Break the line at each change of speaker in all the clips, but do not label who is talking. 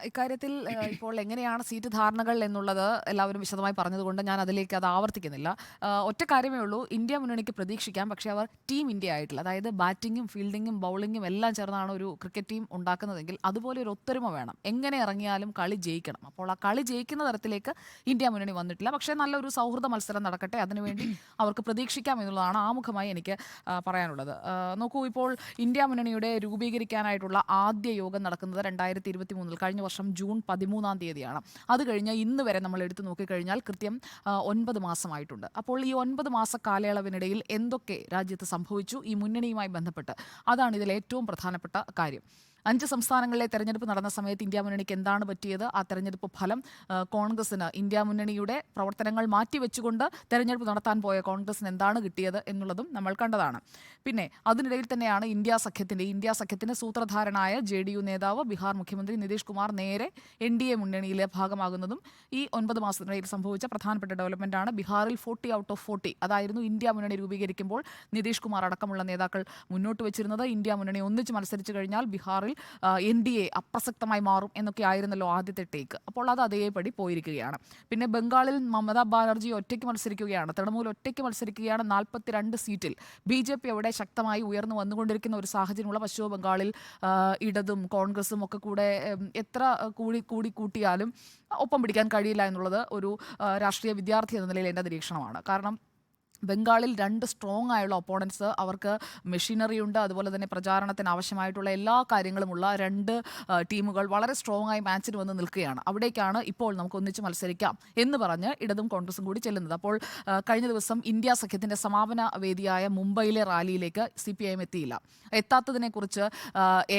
ഇക്കാര്യത്തിൽ ഇപ്പോൾ എങ്ങനെയാണ് സീറ്റ് ധാരണകൾ എന്നുള്ളത് എല്ലാവരും വിശദമായി പറഞ്ഞതുകൊണ്ട് ഞാൻ അതിലേക്ക് അത് ആവർത്തിക്കുന്നില്ല. ഒറ്റ കാര്യമേ ഉള്ളൂ, ഇന്ത്യ മുന്നണിക്ക് പ്രതീക്ഷിക്കാം. പക്ഷേ അവർ ടീം ഇന്ത്യ ആയിട്ടില്ല. അതായത് ബാറ്റിങ്ങും ഫീൽഡിങ്ങും ബൗളിങ്ങും എല്ലാം ചേർന്നാണ് ഒരു ക്രിക്കറ്റ് ടീം ഉണ്ടാക്കുന്നതെങ്കിൽ അതുപോലെ ഒരു ഒത്തൊരുമ വേണം. എങ്ങനെ ഇറങ്ങിയാലും കളി ജയിക്കണം. അപ്പോൾ ആ കളി ജയിക്കുന്ന തരത്തിലേക്ക് ഇന്ത്യ മുന്നണി വന്നിട്ടില്ല. പക്ഷേ നല്ലൊരു സൗഹൃദ മത്സരം നടക്കട്ടെ, അതിനുവേണ്ടി അവർക്ക് പ്രതീക്ഷിക്കാം എന്നുള്ളതാണ് ആമുഖമായി എനിക്ക് പറയാനുള്ളത്. നോക്കൂ, ഇപ്പോൾ ഇന്ത്യ മുന്നണിയുടെ രൂപീകരിക്കാനായിട്ടുള്ള ആദ്യ യോഗം നടക്കുന്നത് 2023 കഴിഞ്ഞ വർഷം ജൂൺ 13-ാം തീയതിയാണ്. അത് കഴിഞ്ഞ് ഇന്ന് വരെ നമ്മൾ എടുത്തു നോക്കിക്കഴിഞ്ഞാൽ കൃത്യം 9 മാസമായിട്ടുണ്ട്. അപ്പോൾ ഈ 9 മാസ കാലയളവിനിടയിൽ എന്തൊക്കെ രാജ്യത്ത് സംഭവിച്ചു ഈ മുന്നണിയുമായി ബന്ധപ്പെട്ട്, അതാണ് ഇതിൽ ഏറ്റവും പ്രധാനപ്പെട്ട കാര്യം. 5 സംസ്ഥാനങ്ങളിലെ തെരഞ്ഞെടുപ്പ് നടന്ന സമയത്ത് ഇന്ത്യ മുന്നണിക്ക് എന്താണ് പറ്റിയത്? ആ തെരഞ്ഞെടുപ്പ് ഫലം കോൺഗ്രസിന്, ഇന്ത്യ മുന്നണിയുടെ പ്രവർത്തനങ്ങൾ മാറ്റിവെച്ചുകൊണ്ട് തെരഞ്ഞെടുപ്പ് നടത്താൻ പോയ കോൺഗ്രസിന് എന്താണ് കിട്ടിയത് എന്നുള്ളതും നമ്മൾ കണ്ടതാണ്. പിന്നെ അതിനിടയിൽ തന്നെയാണ് ഇന്ത്യ സഖ്യത്തിന് സൂത്രധാരനായ JDU നേതാവ് ബീഹാർ മുഖ്യമന്ത്രി നിതീഷ് കുമാർ നേരെ NDA മുന്നണിയിലെ ഭാഗമാകുന്നതും ഈ 9 മാസത്തിനിടയിൽ സംഭവിച്ച പ്രധാനപ്പെട്ട ഡെവലപ്മെന്റാണ്. ബീഹാറിൽ 40 ഔട്ട് ഓഫ് 40 അതായിരുന്നു ഇന്ത്യ മുന്നണി രൂപീകരിക്കുമ്പോൾ നിതീഷ് കുമാർ അടക്കമുള്ള നേതാക്കൾ മുന്നോട്ട് വെച്ചിരുന്നത്. ഇന്ത്യ മുന്നണി ഒന്നിച്ച് മത്സരിച്ചു കഴിഞ്ഞാൽ ബീഹാറിൽ NDA അപ്രസക്തമായി മാറും എന്നൊക്കെ ആയിരുന്നല്ലോ ആദ്യത്തെ ടേക്ക്. അപ്പോൾ അത് അതേപടി പോയിരിക്കുകയാണ്. പിന്നെ ബംഗാളിൽ മമതാ ബാനർജി ഒറ്റയ്ക്ക് മത്സരിക്കുകയാണ്, തൃണമൂൽ ഒറ്റയ്ക്ക് മത്സരിക്കുകയാണ്. 42 സീറ്റിൽ BJP അവിടെ ശക്തമായി ഉയർന്നു വന്നുകൊണ്ടിരിക്കുന്ന ഒരു സാഹചര്യമുള്ള പശ്ചിമ ബംഗാളിൽ ഇടതും കോൺഗ്രസും ഒക്കെ കൂടെ എത്ര കൂട്ടിയാലും ഒപ്പം പിടിക്കാൻ കഴിയില്ല എന്നുള്ളത് ഒരു രാഷ്ട്രീയ വിദ്യാർത്ഥി എന്ന നിലയിൽ എൻ്റെ നിരീക്ഷണമാണ്. കാരണം ബംഗാളിൽ 2 സ്ട്രോങ് ആയുള്ള ഒപ്പോണൻസ്, അവർക്ക് മെഷീനറി ഉണ്ട്, അതുപോലെ തന്നെ പ്രചാരണത്തിന് ആവശ്യമായിട്ടുള്ള എല്ലാ കാര്യങ്ങളുമുള്ള 2 ടീമുകൾ വളരെ സ്ട്രോങ് ആയി മാച്ചിന് വന്ന് നിൽക്കുകയാണ്. അവിടേക്കാണ് ഇപ്പോൾ നമുക്ക് ഒന്നിച്ച് മത്സരിക്കാം എന്ന് പറഞ്ഞ് ഇടതും കോൺഗ്രസും കൂടി ചെല്ലുന്നത്. അപ്പോൾ കഴിഞ്ഞ ദിവസം ഇന്ത്യ സഖ്യത്തിൻ്റെ സമാപന വേദിയായ മുംബൈയിലെ റാലിയിലേക്ക് CPIM എത്തിയില്ല. എത്താത്തതിനെക്കുറിച്ച്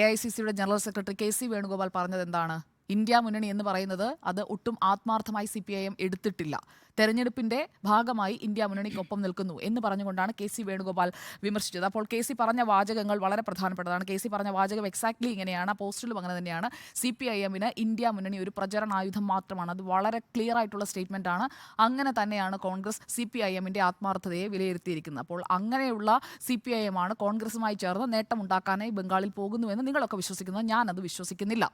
AICCയുടെ ജനറൽ സെക്രട്ടറി KC വേണുഗോപാൽ പറഞ്ഞത് എന്താണ്? ഇന്ത്യ മുന്നണി എന്ന് പറയുന്നത് അത് ഒട്ടും ആത്മാർത്ഥമായി CPIM എടുത്തിട്ടില്ല, തെരഞ്ഞെടുപ്പിൻ്റെ ഭാഗമായി ഇന്ത്യ മുന്നണിക്കൊപ്പം നിൽക്കുന്നു എന്ന് പറഞ്ഞുകൊണ്ടാണ് KC വേണുഗോപാൽ വിമർശിച്ചത്. അപ്പോൾ KC പറഞ്ഞ വാചകങ്ങൾ വളരെ പ്രധാനപ്പെട്ടതാണ്. KC പറഞ്ഞ വാചകം എക്സാക്ട്ലി ഇങ്ങനെയാണ്, പോസ്റ്റിലും അങ്ങനെ തന്നെയാണ്. CPIMന് ഇന്ത്യ മുന്നണി ഒരു പ്രചരണായുധം മാത്രമാണ്. അത് വളരെ ക്ലിയർ ആയിട്ടുള്ള സ്റ്റേറ്റ്മെൻ്റ് ആണ്. അങ്ങനെ തന്നെയാണ് കോൺഗ്രസ് CPIMൻ്റെ ആത്മാർത്ഥതയെ വിലയിരുത്തിയിരിക്കുന്നത്. അപ്പോൾ അങ്ങനെയുള്ള CPIM ആണ് കോൺഗ്രസുമായി ചേർന്ന് നേട്ടമുണ്ടാക്കാനായി ബംഗാളിൽ പോകുന്നുവെന്ന് നിങ്ങളൊക്കെ വിശ്വസിക്കുന്നത്. ഞാനത് വിശ്വസിക്കുന്നില്ല.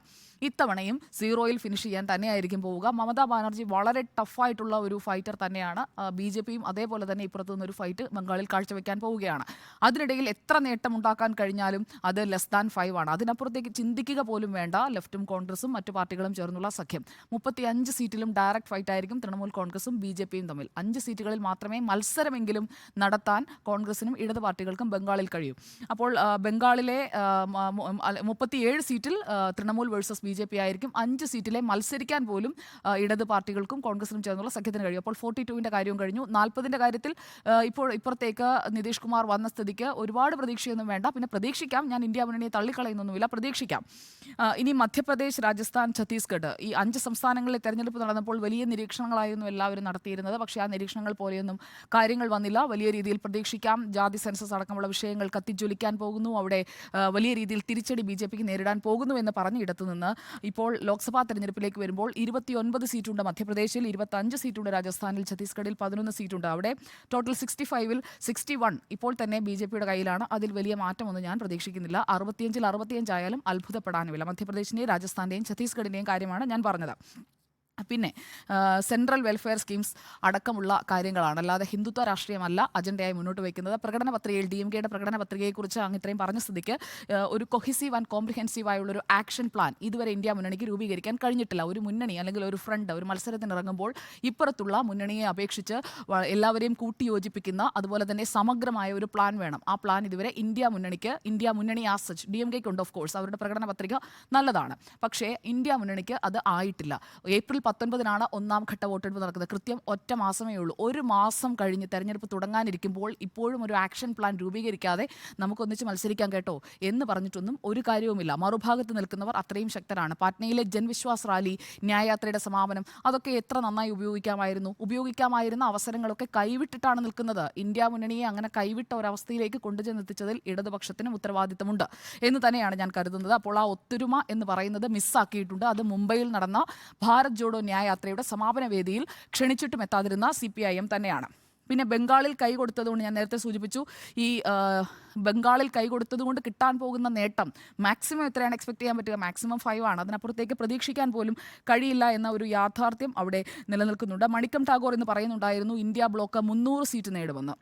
ഇത്തവണയും 0-ൽ ഫിനിഷ് ചെയ്യാൻ തന്നെയായിരിക്കും പോവുക. മമതാ ബാനർജി വളരെ ടഫായിട്ടുള്ള ഒരു ഫൈറ്റർ തന്നെയാണ്. BJPയും അതേപോലെ തന്നെ ഇപ്പുറത്തു നിന്നൊരു ഫൈറ്റ് ബംഗാളിൽ കാഴ്ചവെക്കാൻ പോവുകയാണ്. അതിനിടയിൽ എത്ര നേട്ടമുണ്ടാക്കാൻ കഴിഞ്ഞാലും അത് ലെസ് ദാൻ 5 ആണ്. അതിനപ്പുറത്തേക്ക് ചിന്തിക്കുക പോലും വേണ്ട. ലെഫ്റ്റും കോൺഗ്രസും മറ്റു പാർട്ടികളും ചേർന്നുള്ള സഖ്യം 35 സീറ്റിലും ഡയറക്റ്റ് ഫൈറ്റ് ആയിരിക്കും തൃണമൂൽ കോൺഗ്രസും BJPയും തമ്മിൽ. 5 സീറ്റുകളിൽ മാത്രമേ മത്സരമെങ്കിലും നടത്താൻ കോൺഗ്രസിനും ഇടത് പാർട്ടികൾക്കും ബംഗാളിൽ കഴിയും. അപ്പോൾ ബംഗാളിലെ 37 സീറ്റിൽ തൃണമൂൽ വേഴ്സസ് BJP ആയിരിക്കും. 5 സീറ്റിലെ മത്സരിക്കാൻ പോലും ഇടത് പാർട്ടികൾക്കും കോൺഗ്രസിനും ചേർന്നുള്ള സഖ്യത്തിന് കഴിയും. അപ്പോൾ 42-ന്റെ കാര്യവും കഴിഞ്ഞു. 40-ന്റെ കാര്യത്തിൽ ഇപ്പോൾ ഇപ്പുറത്തേക്ക് നിതീഷ് കുമാർ വന്ന സ്ഥിതിക്ക് ഒരുപാട് പ്രതീക്ഷയൊന്നും വേണ്ട. പിന്നെ പ്രതീക്ഷിക്കാം, ഞാൻ ഇന്ത്യ മുന്നണിയെ തള്ളിക്കളയുന്നൊന്നുമില്ല, പ്രതീക്ഷിക്കാം. ഇനി മധ്യപ്രദേശ്, രാജസ്ഥാൻ, ഛത്തീസ്ഗഡ് ഈ 5 സംസ്ഥാനങ്ങളിലെ തെരഞ്ഞെടുപ്പ് നടന്നപ്പോൾ വലിയ നിരീക്ഷണങ്ങളായിരുന്നു എല്ലാവരും നടത്തിയിരുന്നത്. പക്ഷേ ആ നിരീക്ഷണങ്ങൾ പോലെയൊന്നും കാര്യങ്ങൾ വന്നില്ല. വലിയ രീതിയിൽ പ്രതീക്ഷിക്കാം. ജാതി സെൻസസ് അടക്കമുള്ള വിഷയങ്ങൾ കത്തിജ്വലിക്കാൻ പോകുന്നു. അവിടെ വലിയ രീതിയിൽ തിരിച്ചടി BJPക്ക് നേരിടാൻ പോകുന്നു എന്ന് പറഞ്ഞ് ഇടത്തുനിന്ന് ഇപ്പോൾ ലോക്സഭാ തെരഞ്ഞെടുപ്പിലേക്ക് വരുമ്പോൾ 29 സീറ്റുണ്ട് മധ്യപ്രദേശിൽ, 25 സീറ്റുണ്ട് രാജസ്ഥാനിൽ, ഛത്തീസ്ഗഡിൽ 11 സീറ്റുണ്ട്. അവിടെ ടോട്ടൽ 65-ൽ 61 ഇപ്പോൾ തന്നെ BJPയുടെ കയ്യിലാണ്. അതിൽ വലിയ മാറ്റമൊന്നും ഞാൻ പ്രതീക്ഷിക്കുന്നില്ല. 65-ൽ 65 ആയാലും അത്ഭുതപ്പെടാനുമില്ല. മധ്യപ്രദേശിൻ്റെയും രാജസ്ഥാൻ്റെയും ഛത്തീസ്ഗഡിൻ്റെയും കാര്യമാണ് ഞാൻ പറഞ്ഞത്. പിന്നെ സെൻട്രൽ വെൽഫെയർ സ്കീംസ് അടക്കമുള്ള കാര്യങ്ങളാണ്, അല്ലാതെ ഹിന്ദുത്വ രാഷ്ട്രീയമല്ല അജണ്ടയായി മുന്നോട്ട് വയ്ക്കുന്നത്. പ്രകടന പത്രികയിൽ DMKയുടെ പ്രകടന പത്രികയെക്കുറിച്ച് അങ്ങ് ഇത്രയും പറഞ്ഞ സ്ഥിതിക്ക് ഒരു കൊഹിസീവ് ആൻഡ് കോംപ്രിഹെൻസീവ് ആയുള്ളൊരു ആക്ഷൻ പ്ലാൻ ഇതുവരെ ഇന്ത്യ മുന്നണിക്ക് രൂപീകരിക്കാൻ കഴിഞ്ഞിട്ടില്ല. ഒരു മുന്നണി അല്ലെങ്കിൽ ഒരു ഫ്രണ്ട് ഒരു മത്സരത്തിന് ഇറങ്ങുമ്പോൾ ഇപ്പുറത്തുള്ള മുന്നണിയെ അപേക്ഷിച്ച് എല്ലാവരെയും കൂട്ടിയോജിപ്പിക്കുന്ന അതുപോലെ തന്നെ സമഗ്രമായ ഒരു പ്ലാൻ വേണം. ആ പ്ലാൻ ഇതുവരെ ഇന്ത്യ മുന്നണി ആസ് സച്ച് DMKയ്ക്ക് ഉണ്ട്. ഓഫ് കോഴ്സ് അവരുടെ പ്രകടന പത്രിക നല്ലതാണ്. പക്ഷേ ഇന്ത്യ മുന്നണിക്ക് അത് ആയിട്ടില്ല. ഏപ്രിൽ 19-നാണ് 1ാം ഘട്ട വോട്ടെടുപ്പ് നടക്കുന്നത്. കൃത്യം ഒറ്റ മാസമേ ഉള്ളൂ. ഒരു മാസം കഴിഞ്ഞ് തെരഞ്ഞെടുപ്പ് തുടങ്ങാനിരിക്കുമ്പോൾ ഇപ്പോഴും ഒരു ആക്ഷൻ പ്ലാൻ രൂപീകരിക്കാതെ നമുക്കൊന്നിച്ച് മത്സരിക്കാൻ കേട്ടോ എന്ന് പറഞ്ഞിട്ടൊന്നും ഒരു കാര്യവുമില്ല. മറുഭാഗത്ത് നിൽക്കുന്നവർ അത്രയും ശക്തരാണ്. പാറ്റ്നയിലെ ജൻവിശ്വാസ് റാലി, ന്യായയാത്രയുടെ സമാപനം, അതൊക്കെ എത്ര നന്നായി ഉപയോഗിക്കാമായിരുന്ന അവസരങ്ങളൊക്കെ കൈവിട്ടിട്ടാണ് നിൽക്കുന്നത്. ഇന്ത്യ മുന്നണിയെ അങ്ങനെ കൈവിട്ട ഒരവസ്ഥയിലേക്ക് കൊണ്ടുചെന്നെത്തിച്ചതിൽ ഇടതുപക്ഷത്തിനും ഉത്തരവാദിത്തമുണ്ട് എന്ന് തന്നെയാണ് ഞാൻ കരുതുന്നത്. അപ്പോൾ ആ ഒത്തൊരുമ എന്ന് പറയുന്നത് മിസ്സാക്കിയിട്ടുണ്ട്. അത് മുംബൈയിൽ നടന്ന ഭാരത് ജോഡോ ന്യായയാത്രയുടെ സമാപന വേദിയിൽ ക്ഷണിച്ചിട്ടും എത്താതിരുന്ന CPIM തന്നെയാണ്. പിന്നെ ബംഗാളിൽ കൈ കൊടുത്തതുകൊണ്ട് ഞാൻ നേരത്തെ സൂചിപ്പിച്ചു ഈ ബംഗാളിൽ കൈ കൊടുത്തതുകൊണ്ട് കിട്ടാൻ പോകുന്ന നേട്ടം മാക്സിമം എത്രയാണ് എക്സ്പെക്ട് ചെയ്യാൻ പറ്റുക? മാക്സിമം 5 ആണ്. അതിനപ്പുറത്തേക്ക് പ്രതീക്ഷിക്കാൻ പോലും കഴിയില്ല എന്ന ഒരു യാഥാർത്ഥ്യം അവിടെ നിലനിൽക്കുന്നുണ്ട്. മണിക്കം ടാഗോർ എന്ന് പറയുന്നുണ്ടായിരുന്നു ഇന്ത്യ ബ്ലോക്ക് 300 സീറ്റ് നേടുമെന്ന്.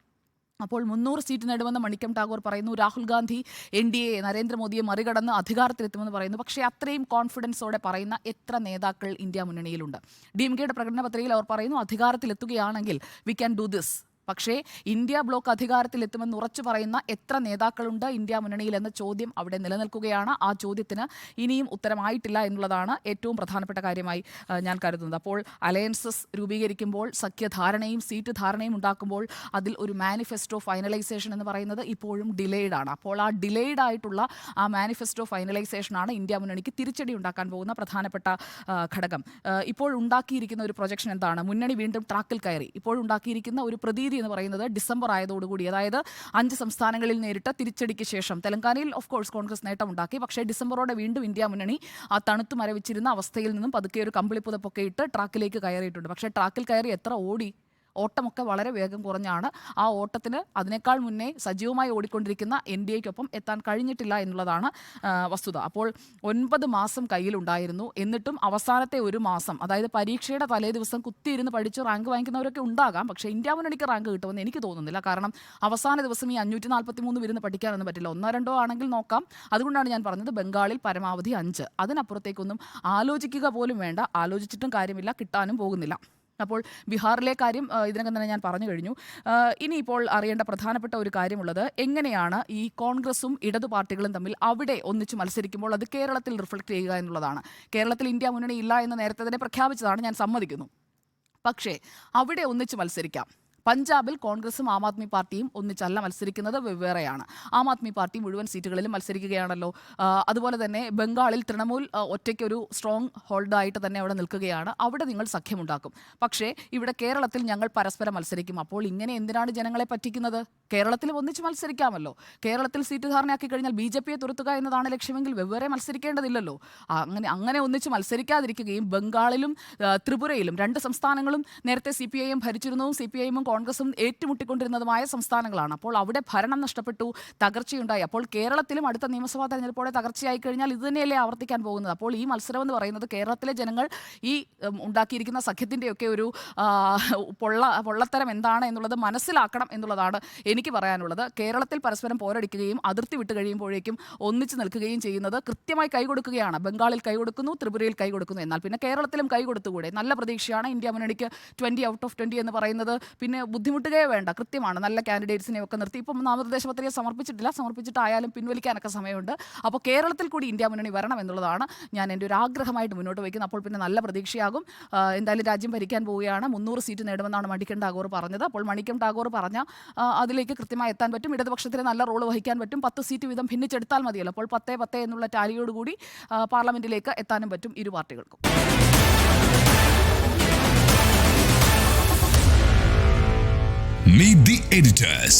അപ്പോൾ 300 സീറ്റ് നേടുമെന്ന് മണിക്കം ടാഗോർ പറയുന്നു. രാഹുൽ ഗാന്ധി NDA നരേന്ദ്രമോദിയെ മറികടന്ന് അധികാരത്തിലെത്തുമെന്ന് പറയുന്നു. പക്ഷേ അത്രയും കോൺഫിഡൻസോടെ പറയുന്ന എത്ര നേതാക്കൾ ഇന്ത്യ മുന്നണിയിലുണ്ട്? DMKയുടെ പ്രകടന പത്രികയിൽ അവർ പറയുന്നു അധികാരത്തിലെത്തുകയാണെങ്കിൽ വി ക്യാൻ ഡു ദിസ്. പക്ഷേ ഇന്ത്യ ബ്ലോക്ക് അധികാരത്തിലെത്തുമെന്ന് ഉറച്ചു പറയുന്ന എത്ര നേതാക്കളുണ്ട് ഇന്ത്യ മുന്നണിയിൽ എന്ന ചോദ്യം അവിടെ നിലനിൽക്കുകയാണ്. ആ ചോദ്യത്തിന് ഇനിയും ഉത്തരമായിട്ടില്ല എന്നുള്ളതാണ് ഏറ്റവും പ്രധാനപ്പെട്ട കാര്യമായി ഞാൻ കരുതുന്നത്. അപ്പോൾ അലയൻസസ് രൂപീകരിക്കുമ്പോൾ, സഖ്യധാരണയും സീറ്റ് ധാരണയും ഉണ്ടാക്കുമ്പോൾ അതിൽ ഒരു മാനിഫെസ്റ്റോ ഫൈനലൈസേഷൻ എന്ന് പറയുന്നത് ഇപ്പോഴും ഡിലേഡ് ആണ്. അപ്പോൾ ആ ഡിലേഡ് ആയിട്ടുള്ള ആ മാനിഫെസ്റ്റോ ഫൈനലൈസേഷനാണ് ഇന്ത്യ മുന്നണിക്ക് തിരിച്ചടി ഉണ്ടാക്കാൻ പോകുന്ന പ്രധാനപ്പെട്ട ഘടകം. ഇപ്പോഴുണ്ടാക്കിയിരിക്കുന്ന ഒരു പ്രൊജക്ഷൻ എന്താണ്? മുന്നണി വീണ്ടും ട്രാക്കിൽ കയറി. ഇപ്പോഴുണ്ടാക്കിയിരിക്കുന്ന ഒരു പ്രതീതി എന്ന് പറയുന്നത് ഡിസംബർ ആയതോടുകൂടി, അതായത് 5 സംസ്ഥാനങ്ങളിൽ നേരിട്ട തിരിച്ചടിക്ക് ശേഷം തെലങ്കാനയിൽ ഓഫ് കോഴ്സ് കോൺഗ്രസ് നേട്ടമുണ്ടാക്കി. പക്ഷേ ഡിസംബറോടെ വീണ്ടും ഇന്ത്യ മുന്നണി ആ തണുത്തു മരവിച്ചിരുന്ന അവസ്ഥയിൽ നിന്നും പതുക്കെ ഒരു കമ്പിളിപ്പുതപ്പൊക്കെ ഇട്ട് ട്രാക്കിലേക്ക് കയറിയിട്ടുണ്ട്. പക്ഷേ ട്രാക്കിൽ കയറി എത്ര ഓടി? ഓട്ടമൊക്കെ വളരെ വേഗം കുറഞ്ഞാണ്. ആ ഓട്ടത്തിന് അതിനേക്കാൾ മുന്നേ സജീവമായി ഓടിക്കൊണ്ടിരിക്കുന്ന NDAയ്ക്കൊപ്പം എത്താൻ കഴിഞ്ഞിട്ടില്ല എന്നുള്ളതാണ് വസ്തുത. അപ്പോൾ 9 മാസം കയ്യിലുണ്ടായിരുന്നു. എന്നിട്ടും അവസാനത്തെ ഒരു മാസം, അതായത് പരീക്ഷയുടെ തലേ ദിവസം കുത്തിയിരുന്ന് പഠിച്ച് റാങ്ക് വാങ്ങിക്കുന്നവരൊക്കെ ഉണ്ടാകാം. പക്ഷേ ഇന്ത്യ മുന്നണിക്ക് റാങ്ക് കിട്ടുമെന്ന് എനിക്ക് തോന്നുന്നില്ല. കാരണം അവസാന ദിവസം ഈ 543 വരുന്ന് പഠിക്കാനൊന്നും പറ്റില്ല. 1-2 ആണെങ്കിൽ നോക്കാം. അതുകൊണ്ടാണ് ഞാൻ പറഞ്ഞത് ബംഗാളിൽ പരമാവധി 5. അതിനപ്പുറത്തേക്കൊന്നും ആലോചിക്കുക പോലും വേണ്ട. ആലോചിച്ചിട്ടും കാര്യമില്ല, കിട്ടാനും പോകുന്നില്ല. അപ്പോൾ ബീഹാറിലെ കാര്യം ഇതിനകം തന്നെ ഞാൻ പറഞ്ഞു കഴിഞ്ഞു. ഇനിയിപ്പോൾ അറിയേണ്ട പ്രധാനപ്പെട്ട ഒരു കാര്യമുള്ളത് എങ്ങനെയാണ് ഈ കോൺഗ്രസും ഇടതു പാർട്ടികളും തമ്മിൽ അവിടെ ഒന്നിച്ച് മത്സരിക്കുമ്പോൾ അത് കേരളത്തിൽ റിഫ്ലക്റ്റ് ചെയ്യുക എന്നുള്ളതാണ്. കേരളത്തിൽ ഇന്ത്യ മുന്നണി ഇല്ല എന്ന് നേരത്തെ തന്നെ പ്രഖ്യാപിച്ചതാണ്, ഞാൻ സമ്മതിക്കുന്നു. പക്ഷേ അവിടെ ഒന്നിച്ച് മത്സരിക്കാം. പഞ്ചാബിൽ കോൺഗ്രസും ആം ആദ്മി പാർട്ടിയും ഒന്നിച്ചല്ല മത്സരിക്കുന്നത്, വെവ്വേറെയാണ്. ആം ആദ്മി പാർട്ടി മുഴുവൻ സീറ്റുകളിലും മത്സരിക്കുകയാണല്ലോ. അതുപോലെ തന്നെ ബംഗാളിൽ തൃണമൂൽ ഒറ്റയ്ക്കൊരു സ്ട്രോങ് ഹോൾഡായിട്ട് തന്നെ അവിടെ നിൽക്കുകയാണ്. അവിടെ നിങ്ങൾ സഖ്യമുണ്ടാക്കും. പക്ഷേ ഇവിടെ കേരളത്തിൽ ഞങ്ങൾ പരസ്പരം മത്സരിക്കും. അപ്പോൾ ഇങ്ങനെ എന്തിനാണ് ജനങ്ങളെ പറ്റിക്കുന്നത്? കേരളത്തിൽ ഒന്നിച്ച് മത്സരിക്കാമല്ലോ. കേരളത്തിൽ സീറ്റ് ധാരണയാക്കി കഴിഞ്ഞാൽ BJPയെ തുരത്തുക എന്നതാണ് ലക്ഷ്യമെങ്കിൽ വെവ്വേറെ മത്സരിക്കേണ്ടതില്ലല്ലോ. അങ്ങനെ ഒന്നിച്ച് മത്സരിക്കാതിരിക്കുകയും ബംഗാളിലും ത്രിപുരയിലും 2 സംസ്ഥാനങ്ങളും നേരത്തെ CPIM ഭരിച്ചിരുന്നതും CPIM കോൺഗ്രസും ഏറ്റുമുട്ടിക്കൊണ്ടിരുന്നതുമായ സംസ്ഥാനങ്ങളാണ്. അപ്പോൾ അവിടെ ഭരണം നഷ്ടപ്പെട്ടു, തകർച്ചയുണ്ടായി. അപ്പോൾ കേരളത്തിലും അടുത്ത നിയമസഭാ തെരഞ്ഞെടുപ്പോടെ തകർച്ചയായി കഴിഞ്ഞാൽ ഇത് തന്നെയല്ലേ ആവർത്തിക്കാൻ പോകുന്നത്? അപ്പോൾ ഈ മത്സരം എന്ന് പറയുന്നത് കേരളത്തിലെ ജനങ്ങൾ ഈ ഉണ്ടാക്കിയിരിക്കുന്ന സഖ്യത്തിൻ്റെയൊക്കെ ഒരു പൊള്ളത്തരം എന്താണ് എന്നുള്ളത് മനസ്സിലാക്കണം എന്നുള്ളതാണ് എനിക്ക് പറയാനുള്ളത്. കേരളത്തിൽ പരസ്പരം പോരടിക്കുകയും അതിർത്തി വിട്ട് കഴിയുമ്പോഴേക്കും ഒന്നിച്ച് നിൽക്കുകയും ചെയ്യുന്നത് കൃത്യമായി കൈകൊടുക്കുകയാണ്. ബംഗാളിൽ കൈകൊടുക്കുന്നു, ത്രിപുരയിൽ കൈകൊടുക്കുന്നു. എന്നാൽ പിന്നെ കേരളത്തിലും കൈകൊടുത്തുകൂടെ? നല്ല പ്രതീക്ഷയാണ് ഇന്ത്യ മുന്നണിക്ക് 20 ഔട്ട് ഓഫ് 20 എന്ന് പറയുന്നത്. പിന്നെ ബുദ്ധിമുട്ടുകയേ വേണ്ട, കൃത്യമാണ്. നല്ല കാൻഡിഡേറ്റ്സിനെ ഒക്കെ നിർത്തി ഇപ്പം നാമനിർദ്ദേശ പത്രിക സമർപ്പിച്ചിട്ടായാലും പിൻവലിക്കാനൊക്കെ സമയമുണ്ട്. അപ്പോൾ കേരളത്തിൽ കൂടി ഇന്ത്യ മുന്നണി വരണം എന്നുള്ളതാണ് ഞാൻ എൻ്റെ ഒരു ആഗ്രഹമായിട്ട് മുന്നോട്ട് വയ്ക്കുന്നത്. അപ്പോൾ പിന്നെ നല്ല പ്രതീക്ഷയാകും. എന്തായാലും രാജ്യം ഭരിക്കാൻ പോവുകയാണ്. 300 സീറ്റ് നേടുമെന്നാണ് മണിക്കം ടാഗോർ പറഞ്ഞത്. അപ്പോൾ മണിക്കം ടാഗോർ പറഞ്ഞ അതിലേക്ക് കൃത്യമായി എത്താൻ പറ്റും. ഇടതുപക്ഷത്തിന് നല്ല റോൾ വഹിക്കാൻ പറ്റും. 10 സീറ്റ് വീതം ഭിന്നിച്ചെടുത്താൽ മതിയല്ലോ. അപ്പോൾ 10-10 എന്നുള്ള ടാലിയോടുകൂടി പാർലമെന്റിലേക്ക് എത്താനും പറ്റും ഇരു പാർട്ടികൾക്കും.
Meet the editors.